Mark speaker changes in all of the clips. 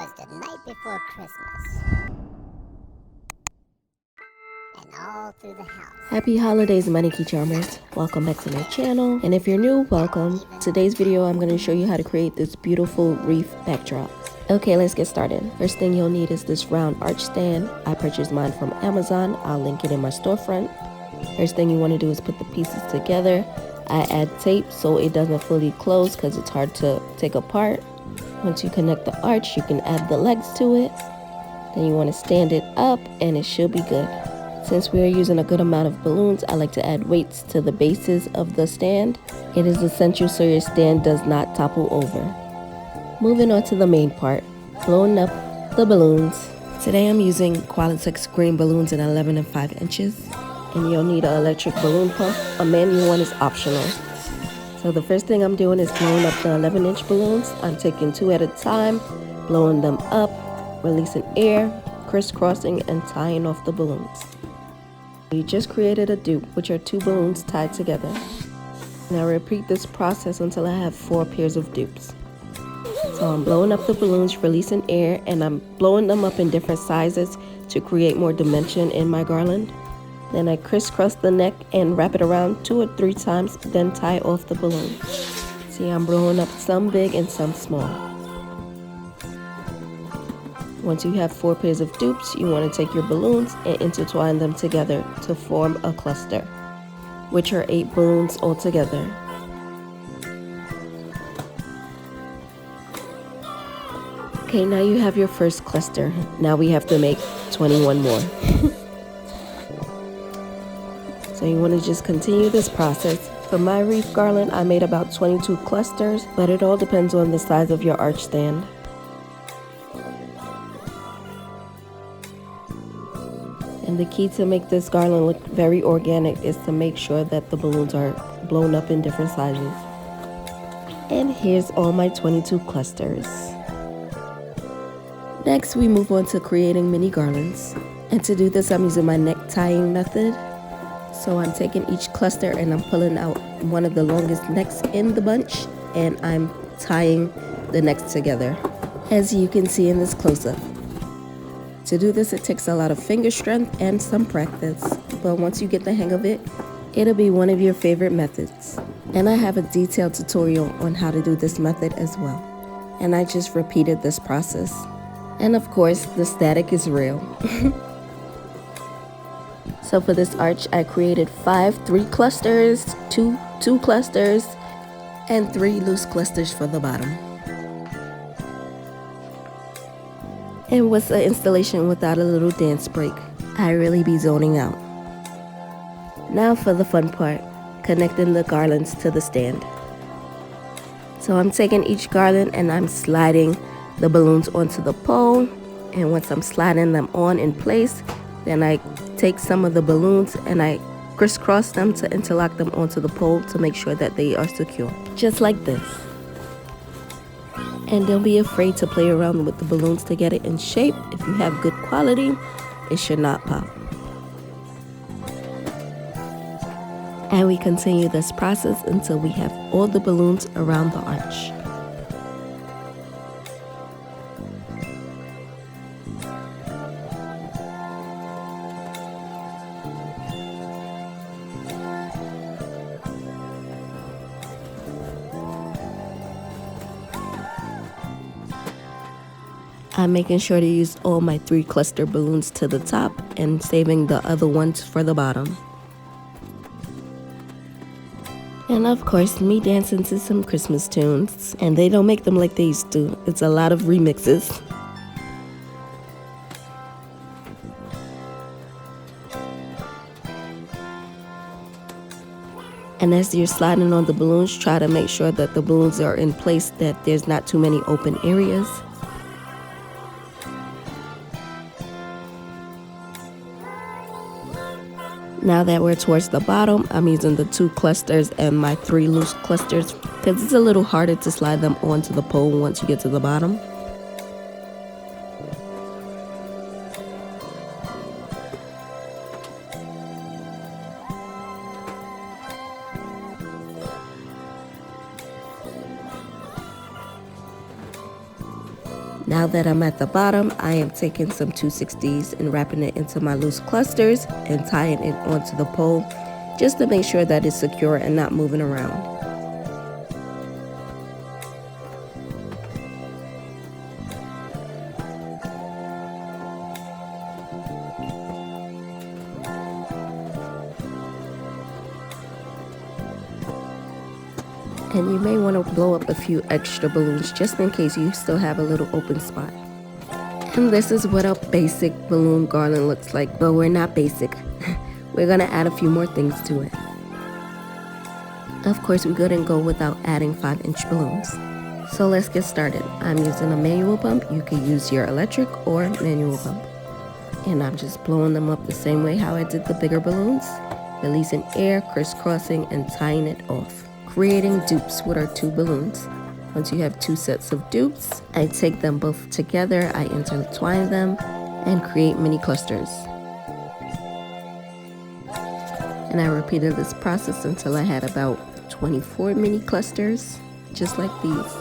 Speaker 1: was the night before Christmas. And all through the house.
Speaker 2: Happy holidays, my nikicharmz. Welcome back to my channel. And if you're new, welcome. Today's video, I'm going to show you how to create this beautiful wreath backdrop. Okay, let's get started. First thing you'll need is this round arch stand. I purchased mine from Amazon. I'll link it in my storefront. First thing you want to do is put the pieces together. I add tape so it doesn't fully close because it's hard to take apart. Once you connect the arch, you can add the legs to it. Then you want to stand it up and it should be good. Since we are using a good amount of balloons, I like to add weights to the bases of the stand. It is essential so your stand does not topple over. Moving on to the main part, blowing up the balloons. Today I'm using Qualitex green balloons in 11 and 5 inches. And you'll need an electric balloon pump. A manual one is optional. So the first thing I'm doing is blowing up the 11-inch balloons. I'm taking 2 at a time, blowing them up, releasing air, crisscrossing, and tying off the balloons. You just created a dupe, which are 2 balloons tied together. Now repeat this process until I have 4 pairs of dupes. So I'm blowing up the balloons, releasing air, and I'm blowing them up in different sizes to create more dimension in my garland. Then I crisscross the neck and wrap it around 2 or 3 times, then tie off the balloon. See, I'm blowing up some big and some small. Once you have 4 pairs of dupes, you want to take your balloons and intertwine them together to form a cluster, which are 8 balloons altogether. Okay, now you have your first cluster. Now we have to make 21 more. So you want to just continue this process. For my wreath garland, I made about 22 clusters, but it all depends on the size of your arch stand. And the key to make this garland look very organic is to make sure that the balloons are blown up in different sizes. And here's all my 22 clusters. Next, we move on to creating mini garlands. And to do this, I'm using my neck tying method. So I'm taking each cluster and I'm pulling out one of the longest necks in the bunch, and I'm tying the necks together, as you can see in this close-up. To do this, it takes a lot of finger strength and some practice, but once you get the hang of it, it'll be one of your favorite methods. And I have a detailed tutorial on how to do this method as well. And I just repeated this process. And of course, the static is real. So for this arch, I created 5 3 clusters, 2 clusters, and 3 loose clusters for the bottom. And what's an installation without a little dance break? I really be zoning out. Now for the fun part, connecting the garlands to the stand. So I'm taking each garland and I'm sliding the balloons onto the pole. And once I'm sliding them on in place, then I take some of the balloons and I crisscross them to interlock them onto the pole to make sure that they are secure. Just like this. And don't be afraid to play around with the balloons to get it in shape. If you have good quality, it should not pop. And we continue this process until we have all the balloons around the arch. I'm making sure to use all my 3 cluster balloons to the top and saving the other ones for the bottom. And of course, me dancing to some Christmas tunes. And they don't make them like they used to. It's a lot of remixes. And as you're sliding on the balloons, try to make sure that the balloons are in place, that there's not too many open areas. Now that we're towards the bottom, I'm using the 2 clusters and my 3 loose clusters because it's a little harder to slide them onto the pole once you get to the bottom. Now that I'm at the bottom, I am taking some 260s and wrapping it into my loose clusters and tying it onto the pole just to make sure that it's secure and not moving around. And you may want to blow up a few extra balloons just in case you still have a little open spot. And this is what a basic balloon garland looks like, but we're not basic. We're gonna add a few more things to it. Of course, we couldn't go without adding 5-inch balloons. So let's get started. I'm using a manual pump. You can use your electric or manual pump. And I'm just blowing them up the same way how I did the bigger balloons, releasing air, crisscrossing, and tying it off, creating dupes with our 2 balloons. Once you have 2 sets of dupes, I take them both together, I intertwine them, and create mini clusters. And I repeated this process until I had about 24 mini clusters, just like these.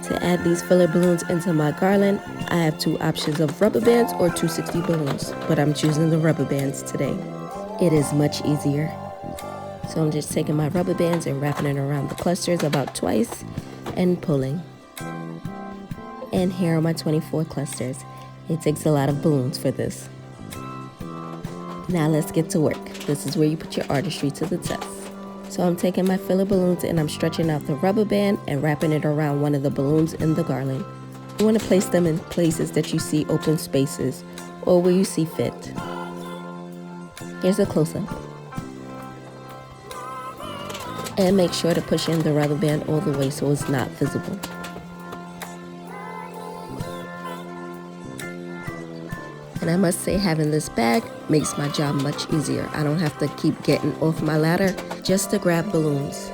Speaker 2: To add these filler balloons into my garland, I have 2 options of rubber bands or 260 balloons, but I'm choosing the rubber bands today. It is much easier. So I'm just taking my rubber bands and wrapping it around the clusters about twice and pulling. And here are my 24 clusters. It takes a lot of balloons for this. Now let's get to work. This is where you put your artistry to the test. So I'm taking my filler balloons and I'm stretching out the rubber band and wrapping it around one of the balloons in the garland. You want to place them in places that you see open spaces or where you see fit. Here's a close-up. And make sure to push in the rubber band all the way so it's not visible. And I must say, having this bag makes my job much easier. I don't have to keep getting off my ladder just to grab balloons.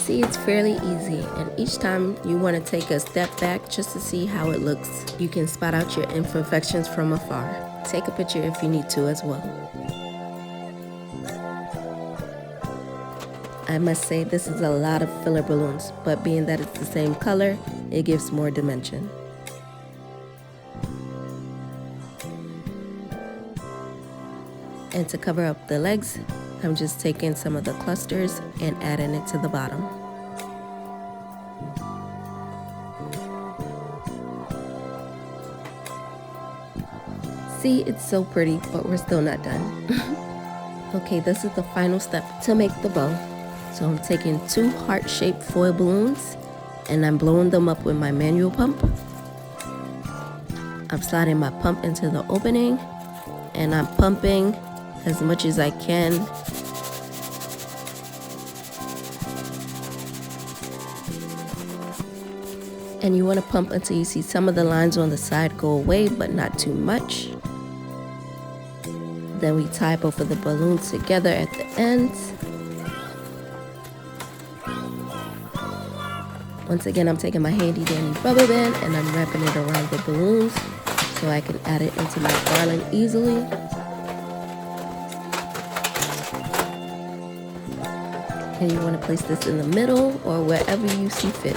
Speaker 2: See, it's fairly easy, and each time you want to take a step back just to see how it looks. You can spot out your imperfections from afar. Take a picture if you need to as well. I must say this is a lot of filler balloons, but being that it's the same color, it gives more dimension. And to cover up the legs, I'm just taking some of the clusters and adding it to the bottom. See, it's so pretty, but we're still not done. Okay, this is the final step to make the bow. So I'm taking 2 heart-shaped foil balloons and I'm blowing them up with my manual pump. I'm sliding my pump into the opening and I'm pumping as much as I can. And you want to pump until you see some of the lines on the side go away, but not too much. Then we tie both of the balloons together at the ends. Once again, I'm taking my handy dandy rubber band and I'm wrapping it around the balloons so I can add it into my garland easily. And you want to place this in the middle or wherever you see fit.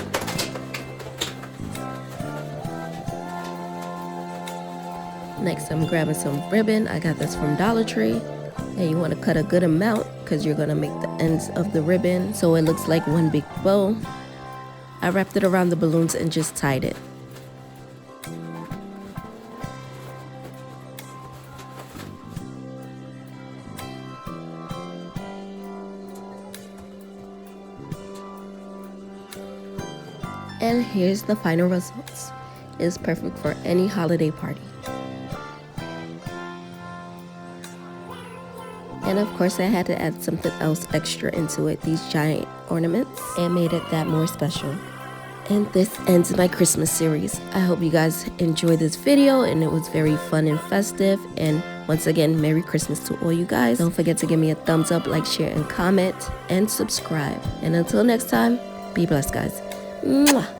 Speaker 2: Next, I'm grabbing some ribbon. I got this from Dollar Tree. And you want to cut a good amount because you're going to make the ends of the ribbon so it looks like one big bow. I wrapped it around the balloons and just tied it. And here's the final results. It's perfect for any holiday party. And of course I had to add something else extra into it, these giant ornaments, and made it that more special. And this ends my Christmas series. I hope you guys enjoyed this video and it was very fun and festive. And once again, Merry Christmas to all you guys. Don't forget to give me a thumbs up, like, share, and comment, and subscribe. And until next time, be blessed, guys. Mwah.